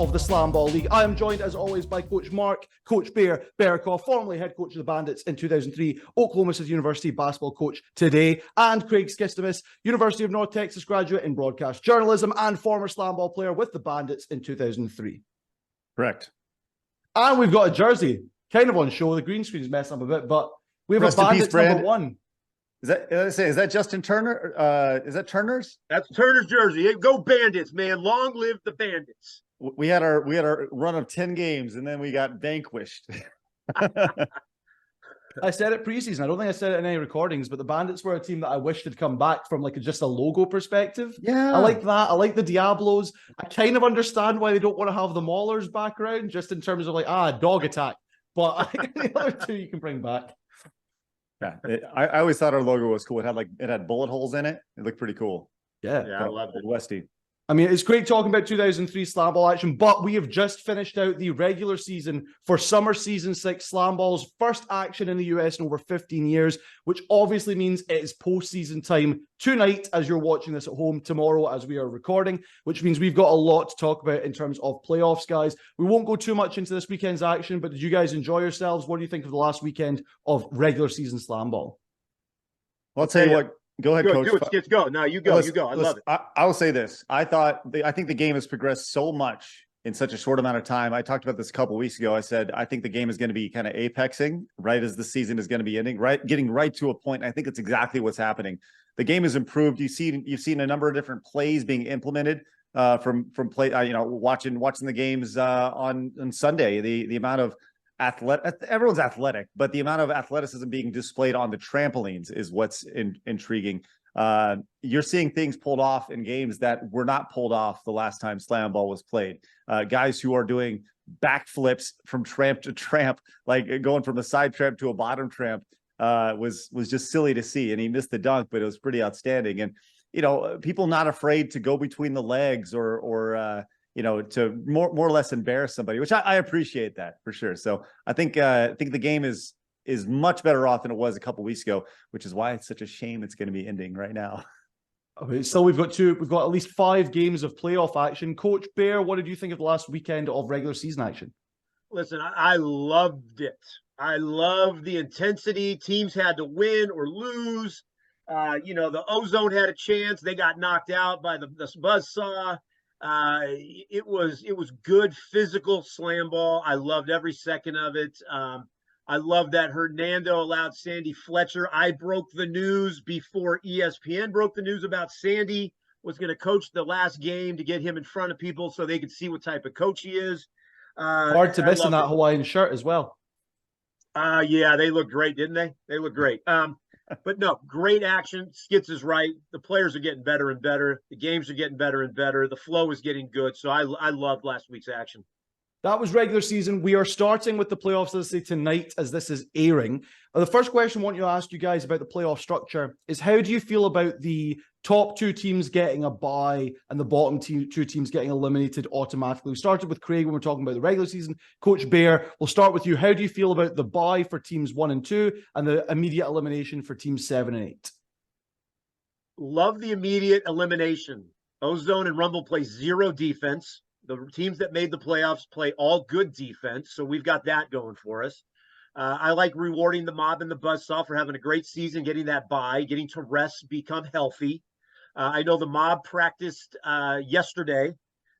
of the SlamBall League. I am joined, as always, by Coach Mark, Coach Berokoff, formerly head coach of the Bandits in 2003, Oklahoma City University basketball coach today, and Craig Skistimas, University of North Texas graduate in broadcast journalism and former SlamBall player with the Bandits in 2003. Correct. And we've got a jersey, kind of on show. The green screen's messing up a bit, but we have Rest a Bandits number one. Is that Justin Turner? Is that Turner's? That's Turner's jersey. Hey, go Bandits, man. Long live the Bandits. We had our run of 10 games and then we got vanquished. I said it preseason. I don't think I said it in any recordings, but the Bandits were a team that I wished had come back from just a logo perspective. Yeah. I like that. I like the Diablos. I kind of understand why they don't want to have the Maulers back around, just in terms of dog attack. But I think the other two you can bring back. Yeah, I always thought our logo was cool. It had bullet holes in it. It looked pretty cool. Yeah, I loved it. Westy. I mean, it's great talking about 2003 SlamBall action, but we have just finished out the regular season for summer season 6 SlamBall's first action in the US in over 15 years, which obviously means it is postseason time tonight as you're watching this at home, tomorrow as we are recording, which means we've got a lot to talk about in terms of playoffs, guys. We won't go too much into this weekend's action, but did you guys enjoy yourselves? What do you think of the last weekend of regular season SlamBall? Well, I'll tell you what. Go ahead, Coach. Do it, Skitz. Go. No, you go. Listen, I love it. I will say this. I think the game has progressed so much in such a short amount of time. I talked about this a couple of weeks ago. I said, I think the game is going to be kind of apexing right as the season is going to be ending, right? Getting right to a point. I think it's exactly what's happening. The game has improved. You've seen a number of different plays being implemented from play, watching the games on Sunday, the amount of everyone's athletic, but the amount of athleticism being displayed on the trampolines is what's intriguing. You're seeing things pulled off in games that were not pulled off the last time SlamBall was played. Guys who are doing backflips from tramp to tramp, like going from a side tramp to a bottom tramp, was just silly to see. And he missed the dunk, but it was pretty outstanding. And people not afraid to go between the legs or to more or less embarrass somebody, which I appreciate that for sure. So I think the game is much better off than it was a couple weeks ago, which is why it's such a shame it's going to be ending right now. Okay, so we've got at least 5 games of playoff action. Coach Bear, what did you think of the last weekend of regular season action? Listen, I loved it. I loved the intensity. Teams had to win or lose. The Ozone had a chance. They got knocked out by the buzzsaw. It was good physical SlamBall. I loved every second of it. I love that Hernando allowed Sandy Fletcher. I broke the news before ESPN broke the news about Sandy was going to coach the last game to get him in front of people so they could see what type of coach he is. Hard to miss in that Hawaiian shirt as well. Yeah, they looked great, didn't they? They looked great. But no, great action. Skitz is right. The players are getting better and better. The games are getting better and better. The flow is getting good. So I loved last week's action. That was regular season. We are starting with the playoffs, let's say, tonight as this is airing. The first question I want to ask you guys about the playoff structure is, how do you feel about the top 2 teams getting a bye and the bottom 2 teams getting eliminated automatically? We started with Craig when we're talking about the regular season. Coach Bear, we'll start with you. How do you feel about the bye for teams 1 and 2 and the immediate elimination for teams 7 and 8? Love the immediate elimination. Ozone and Rumble play 0 defense. The teams that made the playoffs play all good defense, so we've got that going for us. I like rewarding the Mob and the Buzzsaw for having a great season, getting that bye, getting to rest, become healthy. I know the Mob practiced yesterday.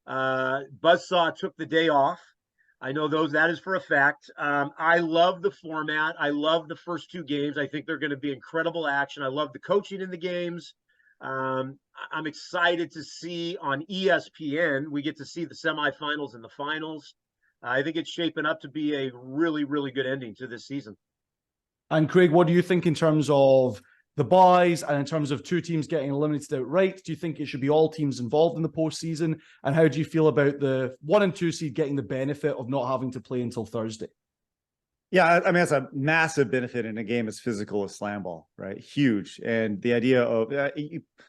Buzzsaw took the day off. I know that is for a fact. I love the format. I love the first 2 games. I think they're going to be incredible action. I love the coaching in the games. I'm excited to see on ESPN, we get to see the semifinals and the finals. I think it's shaping up to be a really, really good ending to this season. And Craig, what do you think in terms of the buys and in terms of 2 teams getting eliminated outright? Do you think it should be all teams involved in the postseason? And how do you feel about the 1 and 2 seed getting the benefit of not having to play until Thursday? Yeah, I mean, that's a massive benefit in a game as physical as SlamBall, right? Huge. And the idea of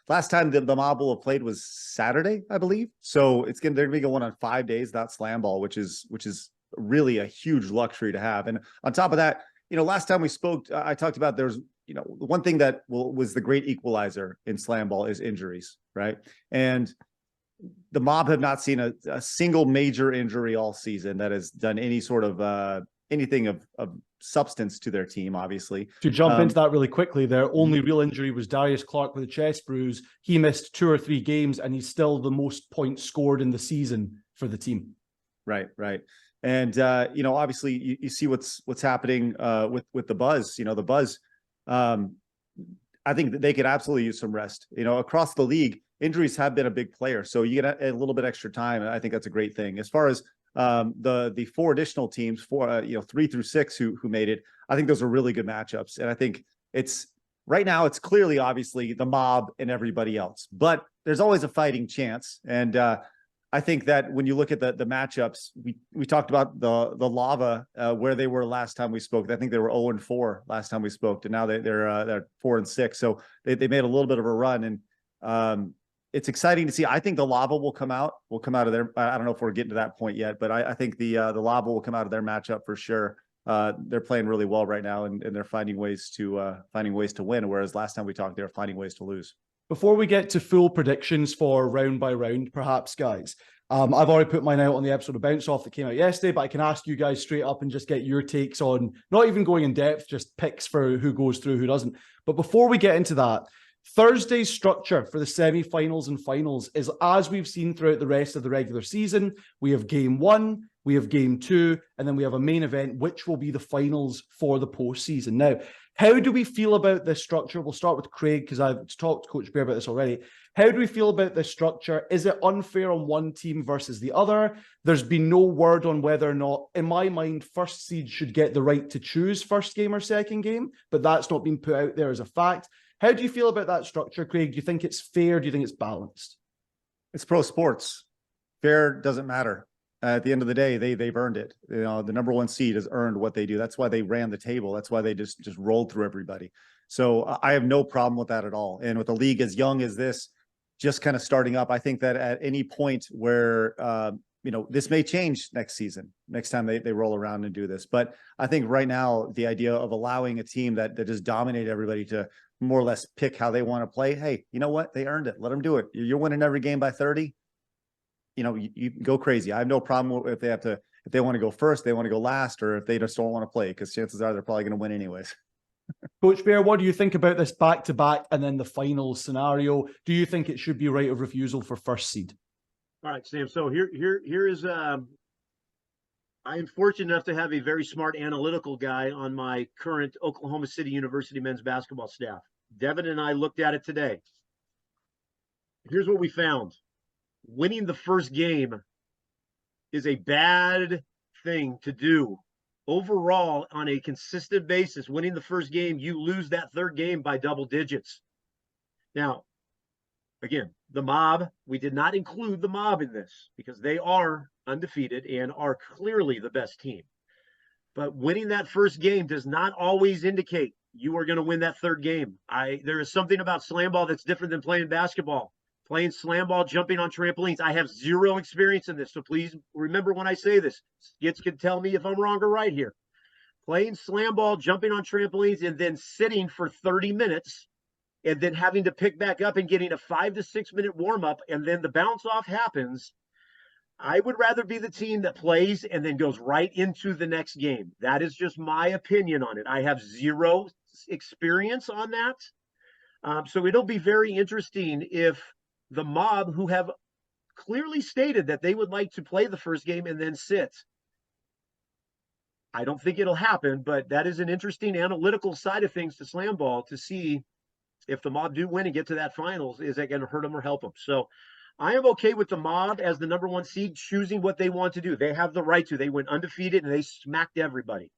last time the Mob will have played was Saturday, I believe. So they're going to be going on 5 days, not SlamBall, which is really a huge luxury to have. And on top of that, last time we spoke, I talked about there's, one thing that was the great equalizer in SlamBall is injuries, right? And the Mob have not seen a single major injury all season that has done any sort of anything of substance to their team, obviously. To jump into that really quickly, their only real injury was Darius Clark with a chest bruise. He missed 2 or 3 games, and he's still the most points scored in the season for the team. Right. And obviously you see what's happening with the Buzz. The Buzz, I think that they could absolutely use some rest. Across the league, injuries have been a big player, so you get a little bit extra time, and I think that's a great thing. As far as the 4 additional teams, 3 through 6 who made it, I think those are really good matchups, and I think right now it's clearly obviously the Mob and everybody else, but there's always a fighting chance. And I think that when you look at the matchups, we talked about the Lava where they were last time we spoke. I think they were 0-4 last time we spoke, and now they're 4-6. So they made a little bit of a run, and it's exciting to see. I think the Lava will come out of there. I don't know if we're getting to that point yet, but I think the Lava will come out of their matchup for sure. They're playing really well right now, and they're finding ways to win. Whereas last time we talked, they were finding ways to lose. Before we get to full predictions for round by round, perhaps, guys, I've already put mine out on the episode of Bounce Off that came out yesterday, but I can ask you guys straight up and just get your takes on, not even going in depth, just picks for who goes through, who doesn't. But before we get into that, Thursday's structure for the semi-finals and finals is as we've seen throughout the rest of the regular season. We have game 1, we have game 2, and then we have a main event, which will be the finals for the postseason. Now, how do we feel about this structure? We'll start with Craig, because I've talked to Coach Bear about this already. How do we feel about this structure? Is it unfair on one team versus the other? There's been no word on whether or not, in my mind, first seed should get the right to choose first game or second game, but that's not been put out there as a fact. How do you feel about that structure, Craig? Do you think it's fair? Do you think it's balanced? It's pro sports. Fair doesn't matter. At the end of the day, they've earned it. The number 1 seed has earned what they do. That's why they ran the table. That's why they just rolled through everybody. So I have no problem with that at all. And with a league as young as this, just kind of starting up, I think that at any point where this may change next season, next time they roll around and do this. But I think right now, the idea of allowing a team that just dominate everybody to more or less pick how they want to play. Hey, you know what? They earned it. Let them do it. You're winning every game by 30. You go crazy. I have no problem if they want to go first, they want to go last, or if they just don't want to play, because chances are they're probably going to win anyways. Coach Bear, what do you think about this back-to-back and then the final scenario? Do you think it should be right of refusal for first seed? All right, Sam. So here is I am fortunate enough to have a very smart analytical guy on my current Oklahoma City University men's basketball staff. Devin and I looked at it today. Here's what we found. Winning the first game is a bad thing to do. Overall, on a consistent basis, winning the first game, you lose that third game by double digits. Now, again, the Mob, we did not include the Mob in this because they are undefeated and are clearly the best team. But winning that first game does not always indicate you are going to win that third game. There is something about SlamBall that's different than playing basketball. Playing SlamBall, jumping on trampolines. I have zero experience in this, so please remember when I say this. Skitz can tell me if I'm wrong or right here. Playing SlamBall, jumping on trampolines, and then sitting for 30 minutes, and then having to pick back up and getting a 5 to 6 minute warm-up, and then the bounce-off happens. I would rather be the team that plays and then goes right into the next game. That is just my opinion on it. I have zero experience on that. So it'll be very interesting if the Mob, who have clearly stated that they would like to play the first game and then sit. I don't think it'll happen, but that is an interesting analytical side of things to SlamBall to see if the Mob do win and get to that finals. Is that going to hurt them or help them? So I am okay with the Mob as the number 1 seed choosing what they want to do. They have the right to. They went undefeated and they smacked everybody.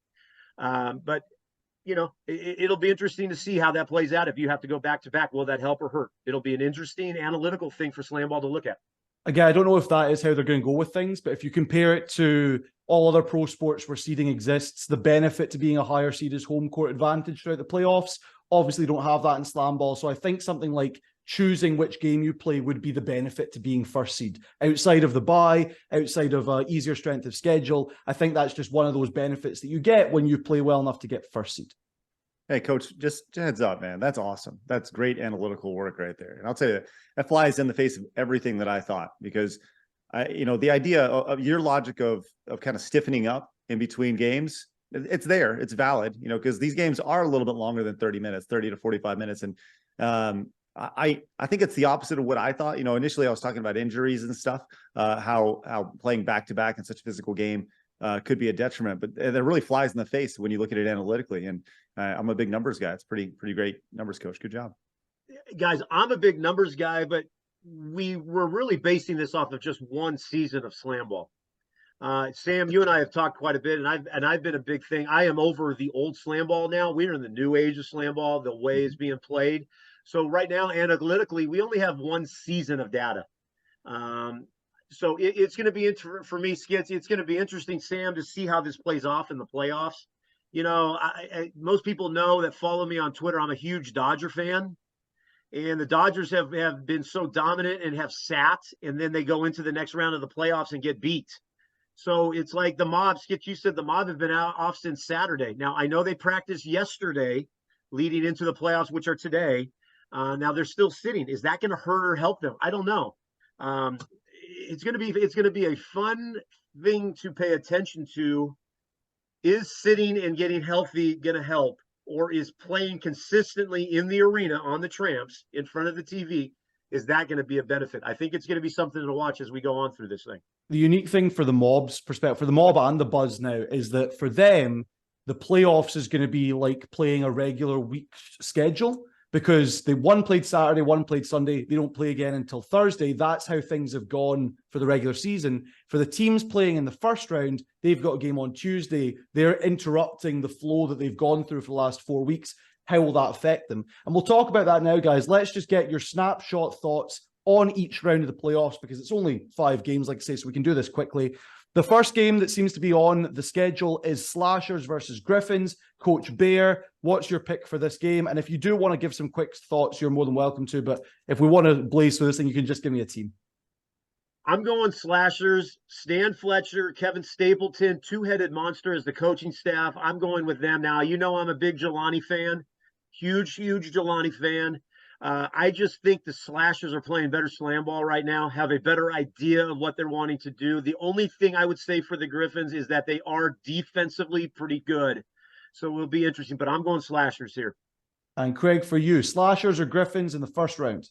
But it'll be interesting to see how that plays out. If you have to go back to back, will that help or hurt? It'll be an interesting analytical thing for SlamBall to look at. Again, I don't know if that is how they're going to go with things, but if you compare it to all other pro sports where seeding exists, the benefit to being a higher seed is home court advantage throughout the playoffs. Obviously, don't have that in SlamBall. So I think something like choosing which game you play would be the benefit to being first seed. Outside of the bye, outside of easier strength of schedule, I think that's just one of those benefits that you get when you play well enough to get first seed. Hey, coach, just heads up, man. That's awesome. That's great analytical work right there. And I'll tell you, that flies in the face of everything that I thought, because the idea of your logic of kind of stiffening up in between games, it's there, it's valid, because these games are a little bit longer than 30 minutes, 30 to 45 minutes. And I think it's the opposite of what I thought. Initially I was talking about injuries and stuff, how playing back to back in such a physical game could be a detriment, but that really flies in the face when you look at it analytically. And I'm a big numbers guy. It's pretty great numbers, coach. Good job. Guys, I'm a big numbers guy, but we were really basing this off of just one season of SlamBall. Sam, you and I have talked quite a bit, and I've been a big thing. I am over the old SlamBall now. We're in the new age of SlamBall, the way it's being played. So right now, analytically, we only have one season of data. So it's going to be for me, Skitz. It's going to be interesting, Sam, to see how this plays off in the playoffs. Most people know that follow me on Twitter. I'm a huge Dodger fan, and the Dodgers have been so dominant and have sat, and then they go into the next round of the playoffs and get beat. So it's like the mob, Skitz, you said the mob have been off since Saturday. Now, I know they practiced yesterday leading into the playoffs, which are today. Now they're still sitting. Is that going to hurt or help them? I don't know. It's going to be a fun thing to pay attention to. Is sitting and getting healthy going to help, or is playing consistently in the arena on the tramps in front of the TV? Is that going to be a benefit? I think it's going to be something to watch as we go on through this thing. The unique thing for the mob's perspective, for the mob and the buzz now, is that for them, the playoffs is going to be like playing a regular week schedule, because one played Saturday, one played Sunday. They don't play again until Thursday. That's how things have gone for the regular season. For the teams playing in the first round, they've got a game on Tuesday. They're interrupting the flow that they've gone through for the last 4 weeks. How will that affect them? And we'll talk about that now, guys. Let's just get your snapshot thoughts on each round of the playoffs, because it's only 5 games, like I say, so we can do this quickly. The first game that seems to be on the schedule is Slashers versus Griffins. Coach Bear, what's your pick for this game? And if you do want to give some quick thoughts, you're more than welcome to. But if we want to blaze through this thing, you can just give me a team. I'm going Slashers. Stan Fletcher, Kevin Stapleton, two-headed monster as the coaching staff. I'm going with them. Now, I'm a big Jelani fan. Huge Jelani fan. I just think the Slashers are playing better SlamBall right now, have a better idea of what they're wanting to do. The only thing I would say for the Griffins is that they are defensively pretty good. So it will be interesting, but I'm going Slashers here. And Craig, for you, Slashers or Griffins in the first round?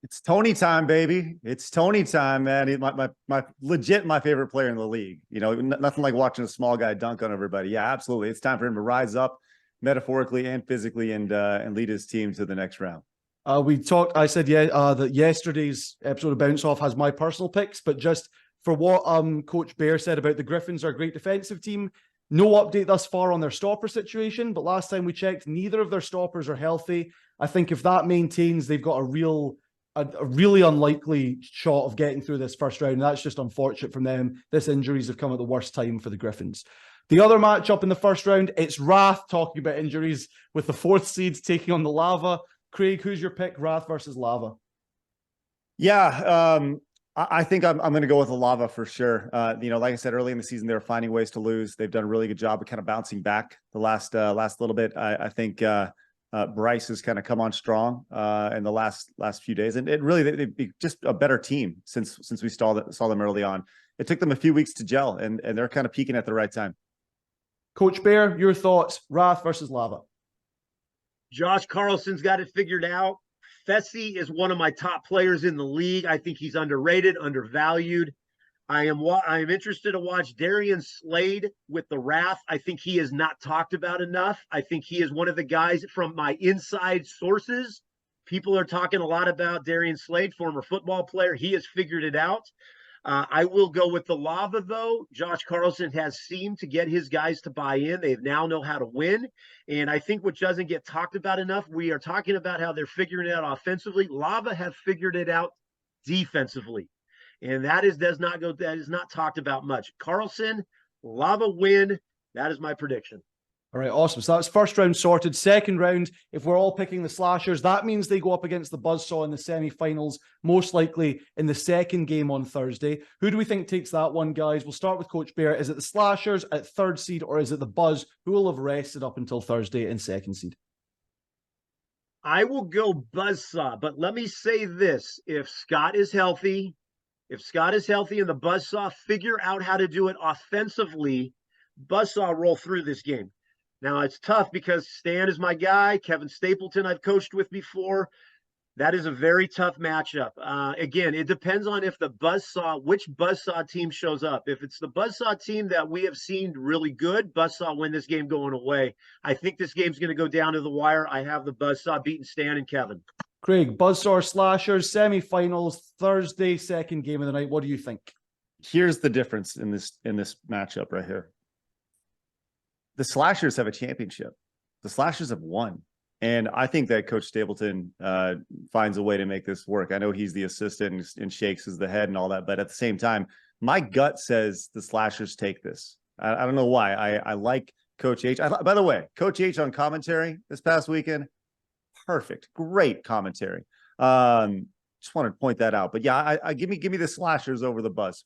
It's Tony time, baby. It's Tony time, man. He's my favorite player in the league. Nothing like watching a small guy dunk on everybody. Yeah, absolutely. It's time for him to rise up metaphorically and physically and lead his team to the next round. I said that yesterday's episode of Bounce Off has my personal picks, but just for what Coach Bear said about the Griffins are a great defensive team, no update thus far on their stopper situation, but last time we checked, neither of their stoppers are healthy. I think if that maintains, they've got a really unlikely shot of getting through this first round. That's just unfortunate from them. This injuries have come at the worst time for the Griffins. The other matchup in the first round, it's Wrath talking about injuries with the 4th seeds taking on the Lava. Craig, who's your pick, Wrath versus Lava? Yeah, I think I'm going to go with the Lava for sure. Like I said, early in the season, they were finding ways to lose. They've done a really good job of kind of bouncing back the last little bit. I think Bryce has kind of come on strong in the last few days, and they've been just a better team since we saw them early on. It took them a few weeks to gel, and they're kind of peaking at the right time. Coach Bear, your thoughts, Wrath versus Lava? Josh Carlson's got it figured out. Fessy is one of my top players in the league. I think he's underrated, undervalued. I am interested to watch Darian Slade with the Wrath. I think he is not talked about enough. I think he is one of the guys from my inside sources. People are talking a lot about Darian Slade, former football player. He has figured it out. I will go with the Lava, though. Josh Carlson has seemed to get his guys to buy in. They now know how to win. And I think what doesn't get talked about enough, we are talking about how they're figuring it out offensively. Lava have figured it out defensively. And that is not talked about much. Carlson, Lava win. That is my prediction. All right, awesome. So that's first round sorted. Second round, if we're all picking the Slashers, that means they go up against the Buzzsaw in the semi-finals, most likely in the second game on Thursday. Who do we think takes that one, guys? We'll start with Coach Bear. Is it the Slashers at 3rd seed, or is it the Buzz, who will have rested up until Thursday in 2nd seed? I will go buzzsaw, but let me say this. If Scott is healthy and the buzzsaw figure out how to do it offensively, buzzsaw roll through this game. Now, it's tough because Stan is my guy. Kevin Stapleton I've coached with before. That is a very tough matchup. Again, it depends on if which buzzsaw team shows up. If it's the buzzsaw team that we have seen really good, buzzsaw win this game going away. I think this game's going to go down to the wire. I have the buzzsaw beating Stan and Kevin. Craig, buzzsaw slashers, semifinals, Thursday, second game of the night. What do you think? Here's the difference in this matchup right here. The slashers have a championship. The slashers have won. And I think that Coach Stapleton finds a way to make this work. I know he's the assistant and Shakes is the head and all that, but at the same time, my gut says the slashers take this. I don't know why. I like Coach H. By the way, Coach H on commentary this past weekend, perfect, great commentary. Just wanted to point that out. But yeah, I give me the slashers over the buzz.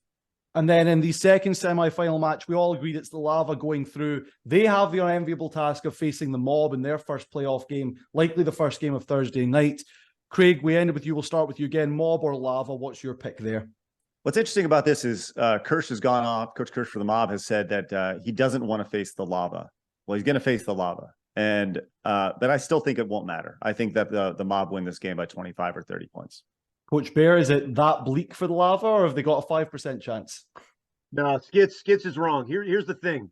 And then in the second semi-final match, we all agreed it's the Lava going through. They have the unenviable task of facing the Mob in their first playoff game, likely the first game of Thursday night. Craig, we ended with you. We'll start with you again. Mob or Lava? What's your pick there? What's interesting about this is Kirsch has gone off. Coach Kirsch for the Mob has said that he doesn't want to face the Lava. Well, he's going to face the Lava. And but I still think it won't matter. I think that the Mob win this game by 25 or 30 points. Coach Bear, is it that bleak for the Lava, or have they got a 5% chance? No, Skitz is wrong. Here's the thing.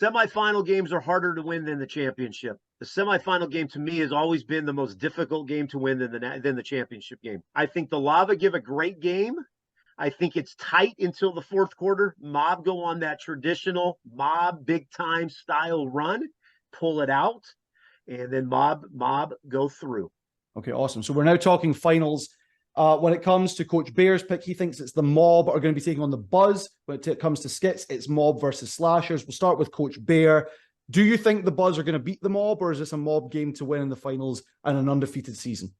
Semifinal games are harder to win than the championship. The semifinal game to me has always been the most difficult game to win than the championship game. I think the Lava give a great game. I think it's tight until the fourth quarter. Mob go on that traditional Mob big time style run, pull it out, and then Mob go through. Okay, awesome. So we're now talking finals. When it comes to Coach Bear's pick, he thinks it's the Mob are going to be taking on the Buzz. When it comes to Skitz, it's Mob versus Slashers. We'll start with Coach Bear. Do you think the Buzz are going to beat the Mob, or is this a Mob game to win in the finals and an undefeated season?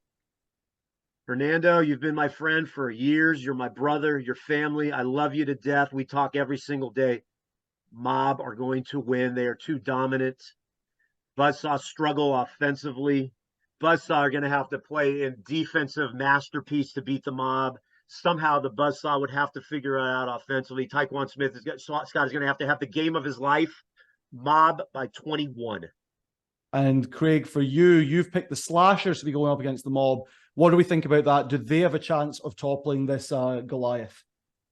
Fernando, you've been my friend for years. You're my brother, your family. I love you to death. We talk every single day. Mob are going to win. They are too dominant. Buzzsaw struggle offensively. Buzzsaw are going to have to play in defensive masterpiece to beat the Mob. Somehow the Buzzsaw would have to figure it out offensively. Tyquan Smith Scott is going to have the game of his life. Mob by 21. And Craig, for you, you've picked the Slashers to be going up against the Mob. What do we think about that? Do they have a chance of toppling this Goliath?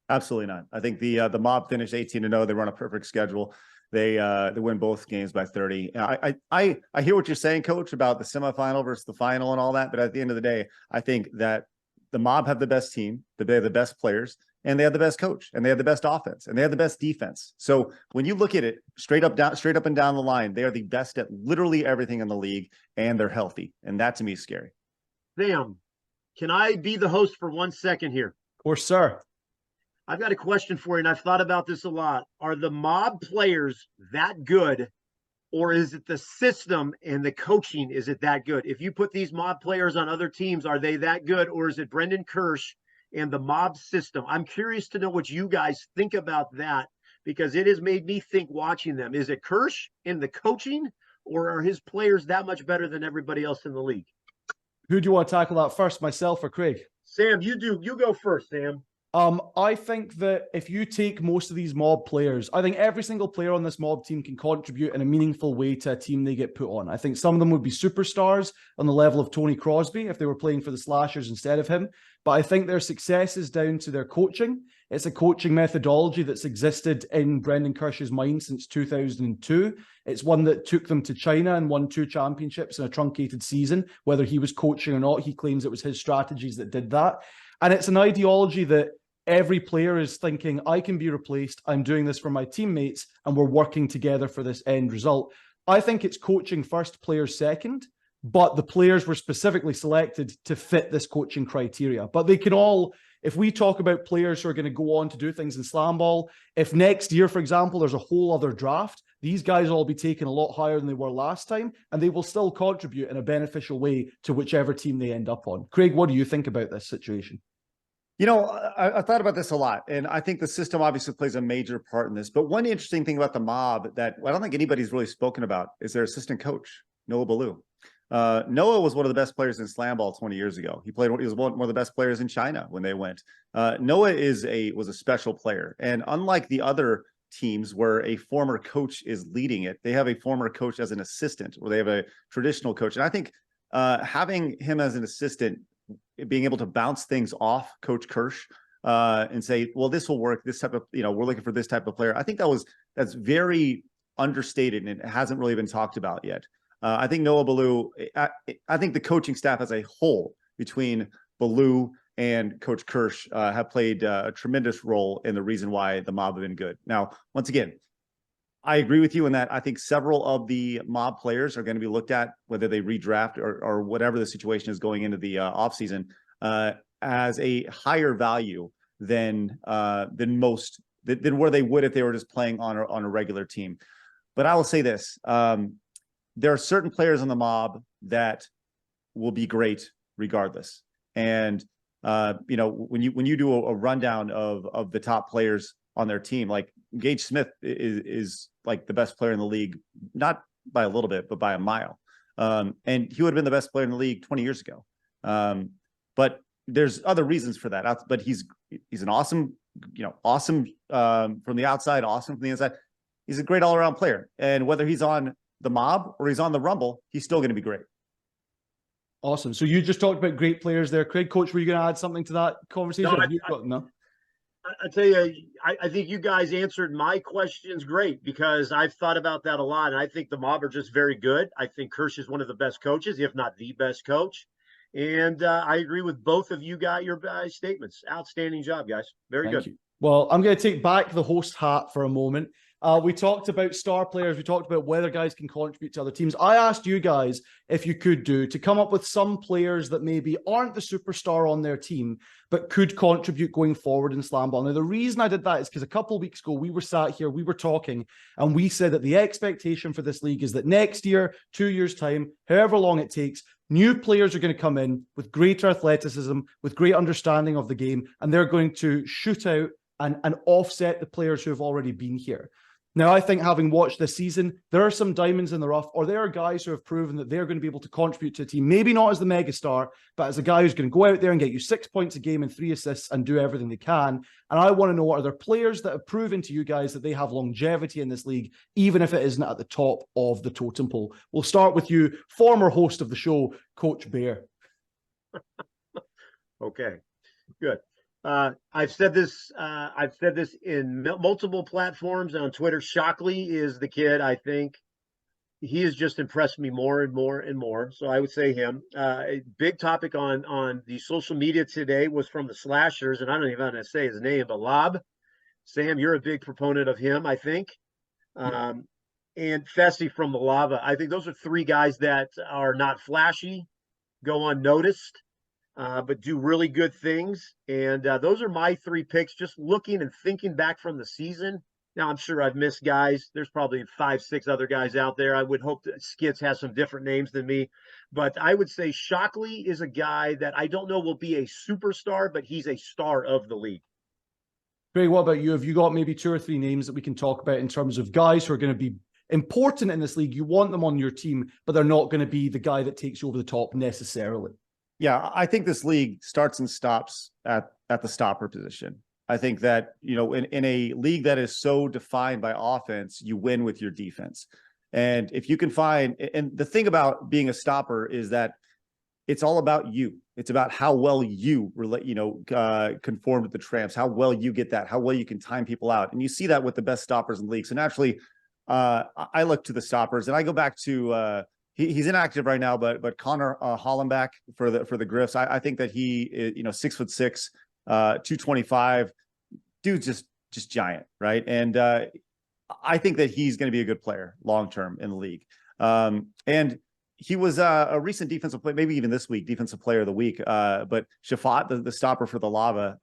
Absolutely not. I think the Mob finished 18-0. They run a perfect schedule. They win both games by 30. I hear what you're saying, Coach, about the semifinal versus the final and all that. But at the end of the day, I think that the Mob have the best team, they have the best players, and they have the best coach, and they have the best offense, and they have the best defense. So when you look at it straight up and down the line, they are the best at literally everything in the league, and they're healthy. And that to me is scary. Sam, can I be the host for 1 second here? Of course, sir. I've got a question for you, and I've thought about this a lot. Are the Mob players that good, or is it the system and the coaching? Is it that good? If you put these Mob players on other teams, are they that good, or is it Brendan Kirsch and the Mob system? I'm curious to know what you guys think about that, because it has made me think watching them. Is it Kirsch and the coaching, or are his players that much better than everybody else in the league? Who do you want to tackle that first, myself or Craig? Sam, you do. You go first, Sam. I think that if you take most of these Mob players, I think every single player on this Mob team can contribute in a meaningful way to a team they get put on. I think some of them would be superstars on the level of Tony Crosby if they were playing for the Slashers instead of him. But I think their success is down to their coaching. It's a coaching methodology that's existed in Brendan Kirsch's mind since 2002. It's one that took them to China and won 2 championships in a truncated season. Whether he was coaching or not, he claims it was his strategies that did that. And it's an ideology that every player is thinking, I can be replaced. I'm doing this for my teammates, and we're working together for this end result. I think it's coaching first, players second, but the players were specifically selected to fit this coaching criteria. But they can all, if we talk about players who are going to go on to do things in SlamBall, if next year, for example, there's a whole other draft, these guys will all be taken a lot higher than they were last time, and they will still contribute in a beneficial way to whichever team they end up on. Craig, what do you think about this situation? You know, I thought about this a lot, and I think the system obviously plays a major part in this. But one interesting thing about the Mob that I don't think anybody's really spoken about is their assistant coach, Noah Ballou. Noah was one of the best players in SlamBall 20 years ago. He was one of the best players in China when they went. Noah was a special player. And unlike the other teams where a former coach is leading it, they have a former coach as an assistant, or they have a traditional coach. And I think having him as an assistant, being able to bounce things off Coach Kirsch and say, well, this will work. This type of, we're looking for this type of player. I think that's very understated, and it hasn't really been talked about yet. I think Noah Baloo, I think the coaching staff as a whole between Baloo and Coach Kirsch have played a tremendous role in the reason why the Mob have been good. Now, once again, I agree with you in that I think several of the Mob players are going to be looked at, whether they redraft or whatever the situation is going into the offseason, as a higher value than where they would if they were just playing on a regular team. But I will say this. There are certain players on the Mob that will be great regardless. And when you do a rundown of the top players on their team, like Gage Smith is like the best player in the league, not by a little bit, but by a mile. And he would have been the best player in the league 20 years ago. But there's other reasons for that. But he's an awesome from the outside, awesome from the inside. He's a great all-around player. And whether he's on the Mob or he's on the Rumble, he's still going to be great. Awesome. So you just talked about great players there. Craig, Coach, were you going to add something to that conversation? No, I tell you, I think you guys answered my questions great, because I've thought about that a lot. And I think the Mob are just very good. I think Kirsch is one of the best coaches, if not the best coach. And I agree with both of you guys, your guys' statements. Outstanding job, guys. Very good. Thank you. Well, I'm going to take back the host hat for a moment. We talked about star players. We talked about whether guys can contribute to other teams. I asked you guys if you could to come up with some players that maybe aren't the superstar on their team, but could contribute going forward in SlamBall. Now, the reason I did that is because a couple of weeks ago, we were sat here, we were talking, and we said that the expectation for this league is that next year, 2 years' time, however long it takes, new players are going to come in with greater athleticism, with great understanding of the game, and they're going to shoot out and offset the players who have already been here. Now, I think having watched this season, there are some diamonds in the rough, or there are guys who have proven that they're going to be able to contribute to a team, maybe not as the megastar, but as a guy who's going to go out there and get you 6 points a game and 3 assists and do everything they can. And I want to know, are there players that have proven to you guys that they have longevity in this league, even if it isn't at the top of the totem pole? We'll start with you, former host of the show, Coach Bear. Okay, good. I've said this in multiple platforms on Twitter. Shockley is the kid. I think he has just impressed me more and more and more. So I would say him. A big topic on the social media today was from the Slashers, and I don't even want to say his name, but Lob. Sam, you're a big proponent of him, I think. And Fessy from the Lava. I think those are three guys that are not flashy, go unnoticed, but do really good things. And those are my three picks, just looking and thinking back from the season. Now, I'm sure I've missed guys. There's probably 5, 6 other guys out there. I would hope that Skitz has some different names than me. But I would say Shockley is a guy that I don't know will be a superstar, but he's a star of the league. Craig, what about you? Have you got maybe 2 or 3 names that we can talk about in terms of guys who are going to be important in this league? You want them on your team, but they're not going to be the guy that takes you over the top necessarily. Yeah, I think this league starts and stops at the stopper position. I think that, in a league that is so defined by offense, you win with your defense. And if you can find, and the thing about being a stopper is that it's all about you. It's about how well you conform to the tramps, how well you get that, how well you can time people out. And you see that with the best stoppers in the league. So naturally, I look to the stoppers, and I go back to he's inactive right now, but Connor Hollenbach for the Griffs. I think that he is, 6'6", 225, dude's just giant, right? And I think that he's going to be a good player long term in the league. And he was a recent defensive player, maybe even this week, defensive player of the week. But Shafat, the stopper for the Lava,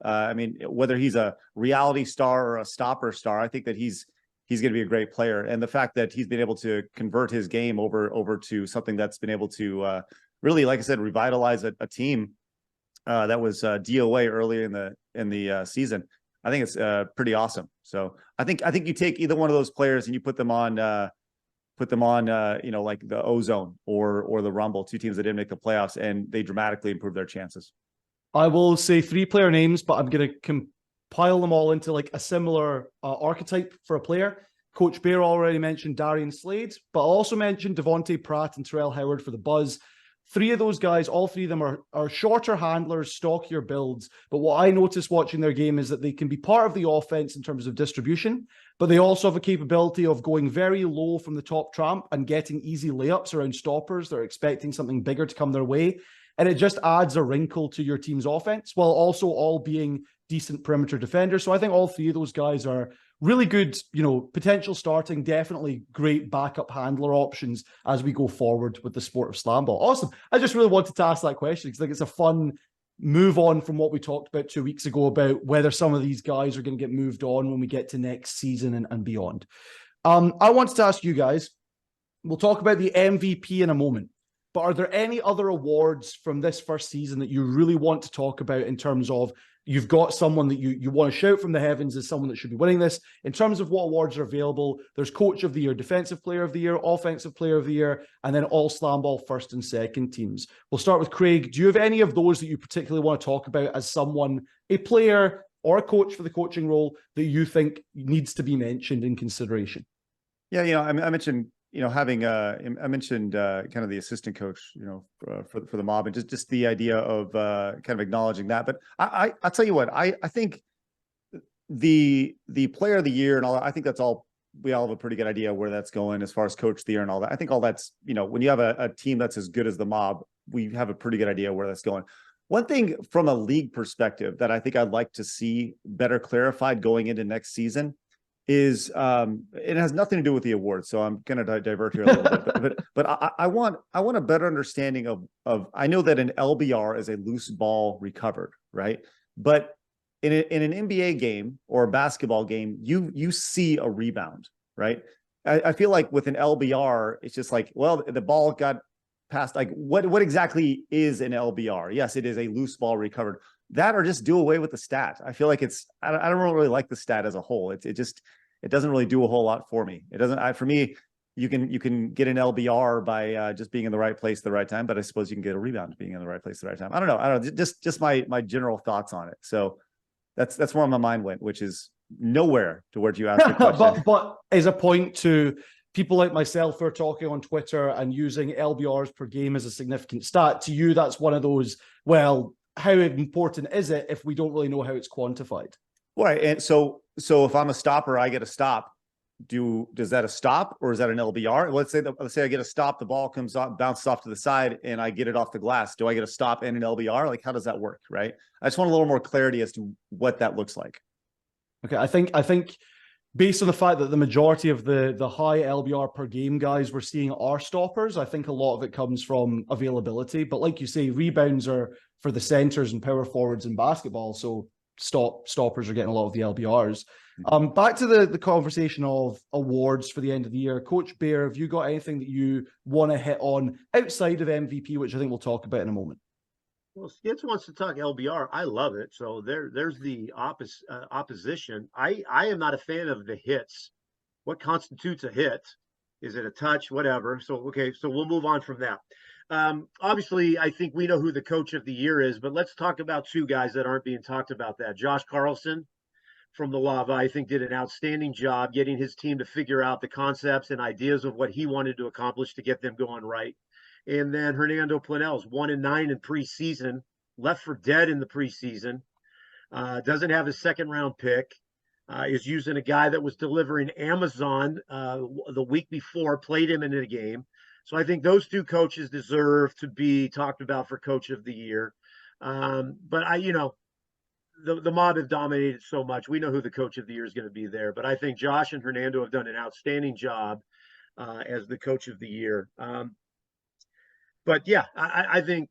whether he's a reality star or a stopper star, I think that he's going to be a great player. And the fact that he's been able to convert his game over to something that's been able to really, like I said, revitalize a team that was DOA earlier in the season. I think it's pretty awesome. So I think you take either one of those players and you put them on put them on, like the Ozone or the Rumble, two teams that didn't make the playoffs, and they dramatically improved their chances. I will say 3 player names, but I'm going to compile them all into like a similar archetype for a player. Coach Bear already mentioned Darian Slade, but I also mentioned Devontae Pratt and Terrell Howard for the Buzz. 3 of those guys, all 3 of them are shorter handlers, stockier builds. But what I noticed watching their game is that they can be part of the offense in terms of distribution, but they also have a capability of going very low from the top tramp and getting easy layups around stoppers. They're expecting something bigger to come their way. And it just adds a wrinkle to your team's offense while also all being decent perimeter defenders. So I think all 3 of those guys are really good, potential starting, definitely great backup handler options as we go forward with the sport of SlamBall. Awesome. I just really wanted to ask that question because I think it's a fun move on from what we talked about 2 weeks ago about whether some of these guys are going to get moved on when we get to next season and beyond. I wanted to ask you guys, we'll talk about the MVP in a moment, but are there any other awards from this first season that you really want to talk about in terms of you've got someone that you want to shout from the heavens as someone that should be winning this? In terms of what awards are available, there's Coach of the Year, Defensive Player of the Year, Offensive Player of the Year, and then all SlamBall first and second teams. We'll start with Craig. Do you have any of those that you particularly want to talk about as someone, a player or a coach for the coaching role that you think needs to be mentioned in consideration? Yeah, I mentioned having I mentioned kind of the assistant coach, for the Mob, and just the idea of kind of acknowledging that. But I'll tell you what, I think the player of the year and all that, I think that's all, we all have a pretty good idea where that's going as far as coach of the year and all that. I think all that's, when you have a team that's as good as the Mob, we have a pretty good idea where that's going. One thing from a league perspective that I think I'd like to see better clarified going into next season is it has nothing to do with the awards, so I'm going to divert here a little bit. But I want a better understanding of I know that an LBR is a loose ball recovered, right? But in an NBA game or a basketball game, you see a rebound, right? I feel like with an LBR, it's just like, well, the ball got past. Like, what exactly is an LBR? Yes, it is a loose ball recovered. That, or just do away with the stat. I feel like I don't really like the stat as a whole. It doesn't really do a whole lot for me. It doesn't. For me, you can get an LBR by just being in the right place at the right time, but I suppose you can get a rebound being in the right place at the right time. I don't know. Just my general thoughts on it. So that's where my mind went, which is nowhere to where you asked the question. but as a point to people like myself who are talking on Twitter and using LBRs per game as a significant stat, to you, that's one of those, well, how important is it if we don't really know how it's quantified? Right. And so if I'm a stopper, I get a stop. Does that a stop or is that an LBR? Let's say I get a stop, the ball comes off, bounces off to the side, and I get it off the glass. Do I get a stop and an LBR? Like, how does that work? Right. I just want a little more clarity as to what that looks like. Okay. I think based on the fact that the majority of the high LBR per game guys we're seeing are stoppers, I think a lot of it comes from availability. But like you say, rebounds are for the centers and power forwards in basketball. So stoppers are getting a lot of the LBRs. Back to the conversation of awards for the end of the year. Coach Bear, have you got anything that you want to hit on outside of MVP, which I think we'll talk about in a moment? Well, Skitz wants to talk LBR. I love it. So there's the opposition. I am not a fan of the hits. What constitutes a hit? Is it a touch? Whatever. So, okay. So we'll move on from that. Obviously, I think we know who the coach of the year is, but let's talk about 2 guys that aren't being talked about that. Josh Carlson from the Lava, I think, did an outstanding job getting his team to figure out the concepts and ideas of what he wanted to accomplish to get them going right. And then Hernando Planell's 1-9 in preseason, left for dead in the preseason, doesn't have his second round pick, is using a guy that was delivering Amazon the week before, played him in a game. So I think those 2 coaches deserve to be talked about for coach of the year. But the Mob have dominated so much. We know who the coach of the year is going to be there. But I think Josh and Hernando have done an outstanding job as the coach of the year. But yeah, I think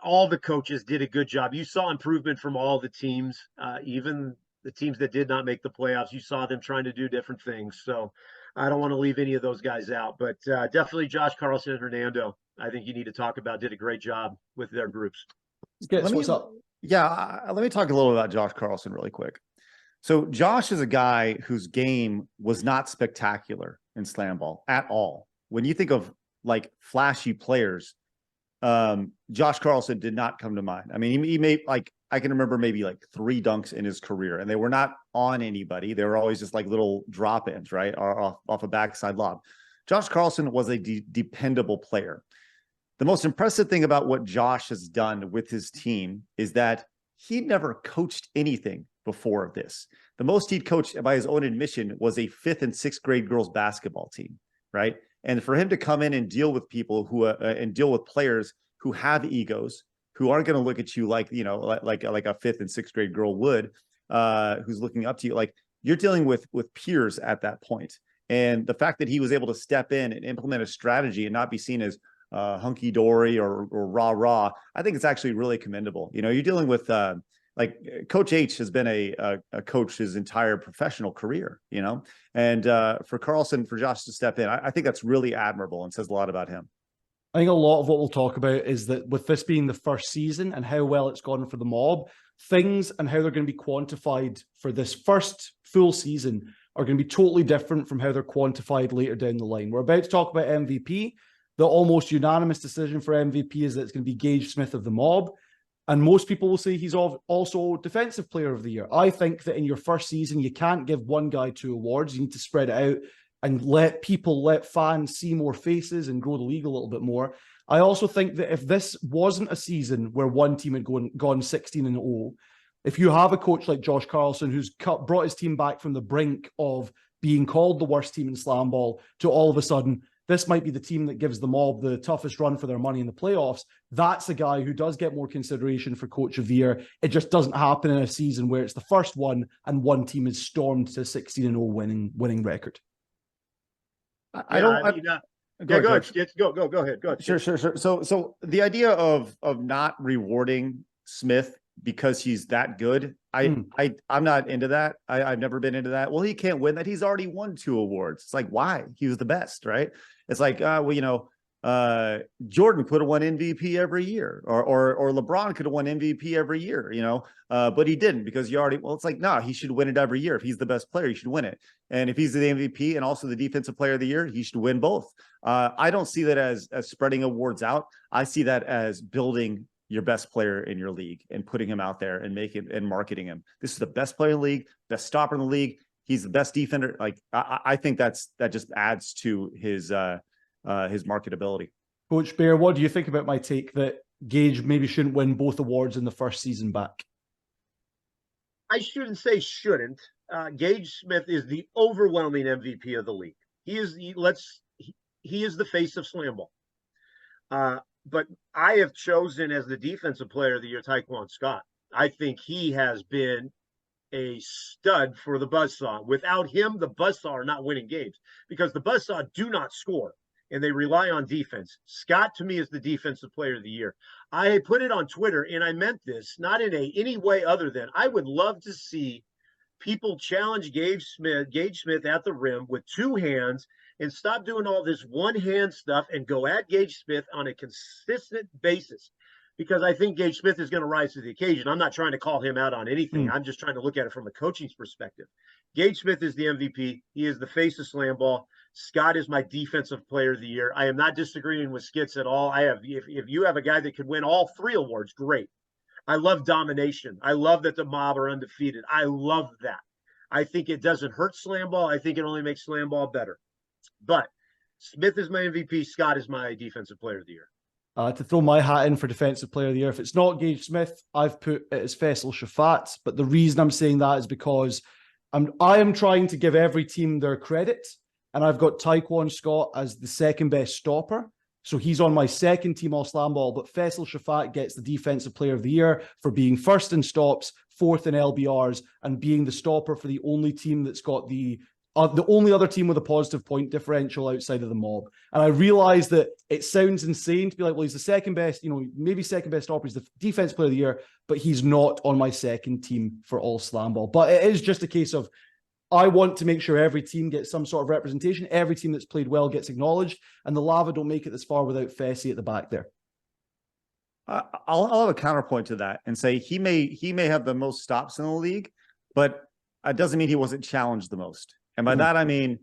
all the coaches did a good job. You saw improvement from all the teams, even the teams that did not make the playoffs. You saw them trying to do different things. So I don't want to leave any of those guys out, but definitely Josh Carlson and Hernando, I think you need to talk about, did a great job with their groups. Skitz, what's up? Yeah, let me talk a little about Josh Carlson really quick. So Josh is a guy whose game was not spectacular in SlamBall at all. When you think of like flashy players, Josh Carlson did not come to mind. I mean, he made like, I can remember maybe like 3 dunks in his career, and they were not on anybody. They were always just like little drop-ins, right? Or off a backside lob. Josh Carlson was a dependable player. The most impressive thing about what Josh has done with his team is that he never coached anything before this. The most he'd coached, by his own admission, was a 5th and 6th grade girls basketball team, right? And for him to come in and deal with people who and deal with players who have egos, who aren't going to look at you like, you know, like a 5th and 6th grade girl would, who's looking up to you, like you're dealing with peers at that point. And the fact that he was able to step in and implement a strategy and not be seen as hunky dory or rah, I think it's actually really commendable. You know, you're dealing with like Coach H has been a coach his entire professional career, you know, and for Carlson, for Josh to step in, I think that's really admirable and says a lot about him. I think a lot of what we'll talk about is that with this being the first season and how well it's gone for the Mob, things and how they're going to be quantified for this first full season are going to be totally different from how they're quantified later down the line. We're about to talk about MVP. The almost unanimous decision for MVP is that it's going to be Gage Smith of the Mob. And most people will say he's also Defensive Player of the Year. I think that in your first season, you can't give one guy 2 awards. You need to spread it out and let fans see more faces and grow the league a little bit more. I also think that if this wasn't a season where one team had gone 16-0, if you have a coach like Josh Carlson, who's brought his team back from the brink of being called the worst team in SlamBall to all of a sudden, this might be the team that gives the Mob the toughest run for their money in the playoffs, that's a guy who does get more consideration for Coach of the Year. It just doesn't happen in a season where it's the first one and one team is stormed to 16-0 winning record. Go ahead. Go ahead. Sure. So the idea of not rewarding Smith because he's that good, I'm not into that. I've never been into that. Well, he can't win that. He's already won 2 awards. It's like, why? He was the best, right? It's like, well, you know, Jordan could have won MVP every year, or LeBron could have won MVP every year, you know, but he didn't because it's like, no, he should win it every year. If he's the best player, he should win it. And if he's the MVP and also the Defensive Player of the Year, he should win both. I don't see that as spreading awards out. I see that as building your best player in your league and putting him out there and marketing him. This is the best player in the league, best stopper in the league. He's the best defender. Like I think that just adds to his marketability. Coach Bear, what do you think about my take that Gage maybe shouldn't win both awards in the first season back? I shouldn't say shouldn't. Gage Smith is the overwhelming MVP of the league. He is the face of SlamBall. But I have chosen as the Defensive Player of the Year Taekwon Scott. I think he has been a stud for the Buzzsaw. Without him, the Buzzsaw are not winning games because the Buzzsaw do not score and they rely on defense. Scott, to me, is the Defensive Player of the Year. I put it on Twitter, and I meant this not in any way other than I would love to see people challenge Gage Smith at the rim with 2 hands and stop doing all this one-hand stuff and go at Gage Smith on a consistent basis, because I think Gage Smith is going to rise to the occasion. I'm not trying to call him out on anything. I'm just trying to look at it from a coaching's perspective. Gage Smith is the MVP. He is the face of SlamBall. Scott is my Defensive Player of the Year. I am not disagreeing with Skitz at all. If you have a guy that could win all 3 awards, great. I love domination. I love that the Mob are undefeated. I love that. I think it doesn't hurt SlamBall. I think it only makes SlamBall better. But Smith is my MVP. Scott is my Defensive Player of the Year. To throw my hat in for Defensive Player of the Year, if it's not Gage Smith, I've put it as Faisal Shafat. But the reason I'm saying that is because I am trying to give every team their credit. And I've got Taekwon Scott as the second best stopper. So he's on my second team all SlamBall, but Faisal Shafat gets the Defensive Player of the Year for being first in stops, 4th in LBRs, and being the stopper for the only team that's got the only other team with a positive point differential outside of the Mob. And I realize that it sounds insane to be like, well, he's the second best, maybe second best stopper, he's the Defensive Player of the Year, but he's not on my second team for all SlamBall. But it is just a case of, I want to make sure every team gets some sort of representation. Every team that's played well gets acknowledged, and the Lava don't make it this far without Fessy at the back there. I'll have a counterpoint to that and say he may have the most stops in the league, but it doesn't mean he wasn't challenged the most. And by that, I mean,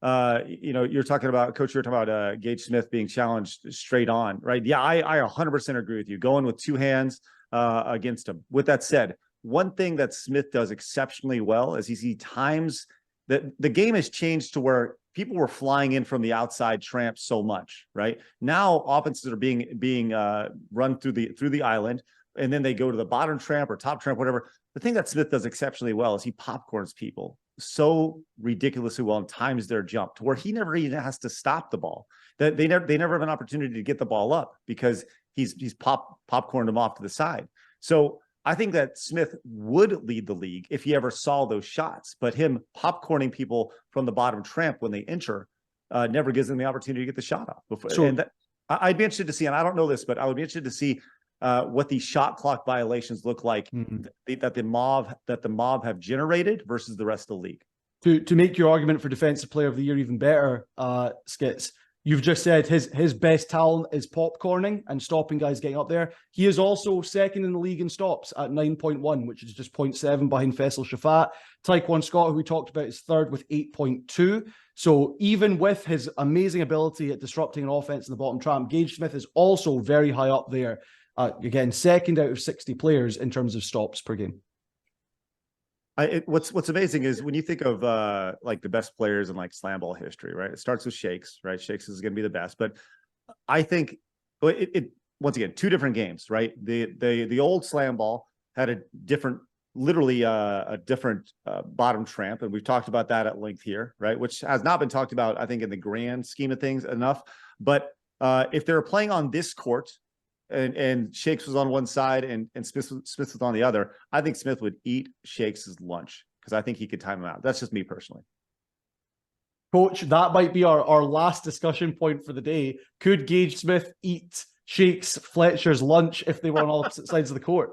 you're talking about, Coach, you're talking about Gage Smith being challenged straight on, right? Yeah, I 100% agree with you. Going with two hands against him. With that said, one thing that Smith does exceptionally well is he times that the game has changed to where people were flying in from the outside tramp so much, right? Now offenses are being run through the island, and then they go to the bottom tramp or top tramp, whatever. The thing that Smith does exceptionally well is he popcorns people so ridiculously well and times their jump to where he never even has to stop the ball. That they never have an opportunity to get the ball up because he's popcorned them off to the side. So I think that Smith would lead the league if he ever saw those shots, but him popcorning people from the bottom tramp when they enter never gives them the opportunity to get the shot off. Before. Sure. And I'd be interested to see, and I don't know this, but I would be interested to see what these shot clock violations look like that the mob have generated versus the rest of the league. To make your argument for defensive player of the year even better, Skitz, you've just said his best talent is popcorning and stopping guys getting up there. He is also second in the league in stops at 9.1, which is just 0.7 behind Faisal Shafat. Taekwon Scott, who we talked about, is third with 8.2. So even with his amazing ability at disrupting an offense in the bottom tramp, Gage Smith is also very high up there. Again, second out of 60 players in terms of stops per game. What's amazing is when you think of like the best players in like SlamBall history, right? It starts with Shakes, right? Shakes is going to be the best, but I think it once again, two different games, right? The old SlamBall had a different, literally a different bottom tramp, and we've talked about that at length here, right? Which has not been talked about, I think, in the grand scheme of things enough. But if they were playing on this court, and Shakes was on one side and Smith was on the other, I think Smith would eat Shakes' lunch because I think he could time him out. That's just me personally. Coach, that might be our last discussion point for the day. Could Gage Smith eat Shakes Fletcher's lunch if they were on opposite sides of the court?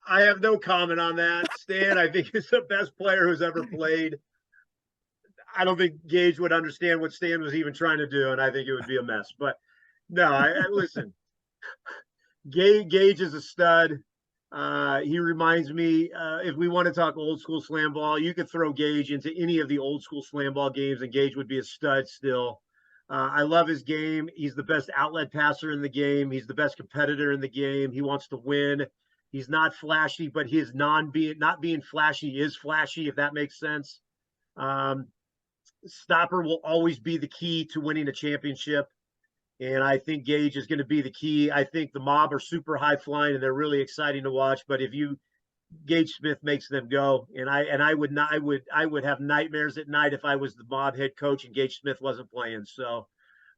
I have no comment on that. Stan, I think he's the best player who's ever played. I don't think Gage would understand what Stan was even trying to do, and I think it would be a mess. But no, I listen. Gage is a stud. He reminds me, if we want to talk old school slam ball, you could throw Gage into any of the old school slam ball games, and Gage would be a stud still. I love his game. He's the best outlet passer in the game. He's the best competitor in the game. He wants to win. He's not flashy, but his not being flashy is flashy, if that makes sense. Stopper will always be the key to winning a championship. And I think Gage is going to be the key. I think the mob are super high flying and they're really exciting to watch. But if Gage Smith makes them go, and I would have nightmares at night if I was the mob head coach and Gage Smith wasn't playing. So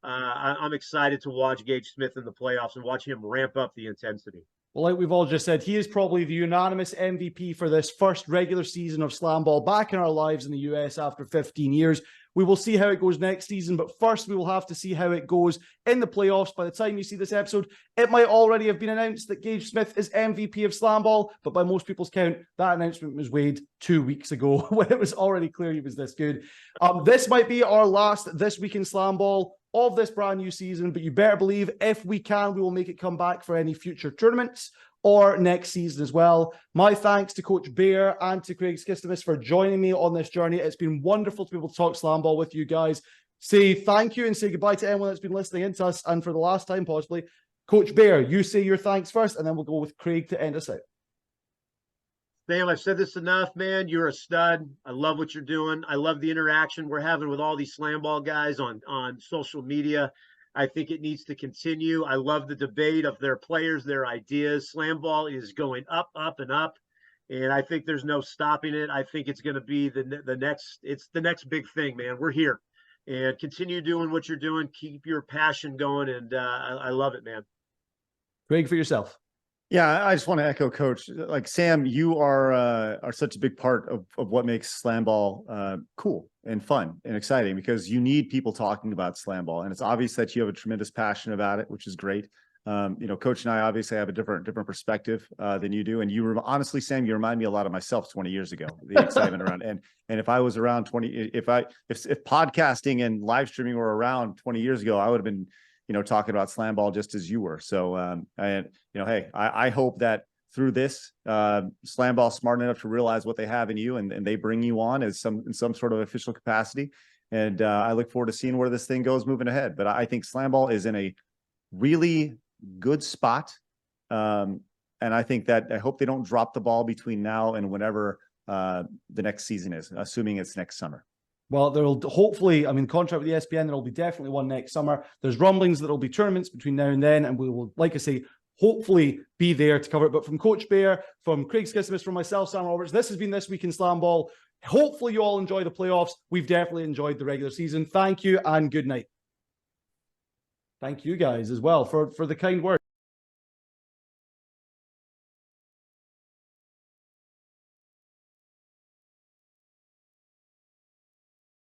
I'm excited to watch Gage Smith in the playoffs and watch him ramp up the intensity. Well, like we've all just said, he is probably the unanimous MVP for this first regular season of SlamBall back in our lives in the US after 15 years. We will see how it goes next season, but first we will have to see how it goes in the playoffs. By the time you see this episode, it might already have been announced that Gage Smith is MVP of SlamBall, but by most people's count, that announcement was made 2 weeks ago when it was already clear he was this good. This might be our last This Week in SlamBall of this brand new season, but you better believe if we can, we will make it come back for any future tournaments or next season as well. My thanks to Coach Bear and to Craig Skistimas for joining me on this journey. It's been wonderful to be able to talk SlamBall with you guys. Say thank you and say goodbye to anyone that's been listening in to us, and for the last time possibly. Coach Bear, you say your thanks first, and then we'll go with Craig to end us out. Sam, I've said this enough, man. You're a stud. I love what you're doing. I love the interaction we're having with all these SlamBall guys on social media. I think it needs to continue. I love the debate of their players, their ideas. SlamBall is going up, up, and up, and I think there's no stopping it. I think it's going to be the next big thing, man. We're here, and continue doing what you're doing. Keep your passion going, and I love it, man. Craig, for yourself. Yeah, I just want to echo Coach. Like Sam, you are such a big part of what makes SlamBall cool and fun and exciting, because you need people talking about SlamBall, and it's obvious that you have a tremendous passion about it, which is great. Coach and I obviously have a different perspective than you do, and honestly, Sam, you remind me a lot of myself 20 years ago. The excitement around and if I was around 20, if podcasting and live streaming were around 20 years ago, I would have been talking about SlamBall just as you were. So, hey, I hope that through this. SlamBall smart enough to realize what they have in you, and they bring you on as in some sort of official capacity. And I look forward to seeing where this thing goes moving ahead. But I think SlamBall is in a really good spot. And I think that I hope they don't drop the ball between now and whenever the next season is, assuming it's next summer. Well, there'll hopefully, I mean, contract with ESPN, there'll be definitely one next summer. There's rumblings that there'll be tournaments between now and then, and we will, like I say, hopefully be there to cover it. But from Coach Bear, from Craig Skistimas, from myself, Sam Roberts, this has been This Week in SlamBall. Hopefully you all enjoy the playoffs. We've definitely enjoyed the regular season. Thank you and good night. Thank you guys as well for the kind words.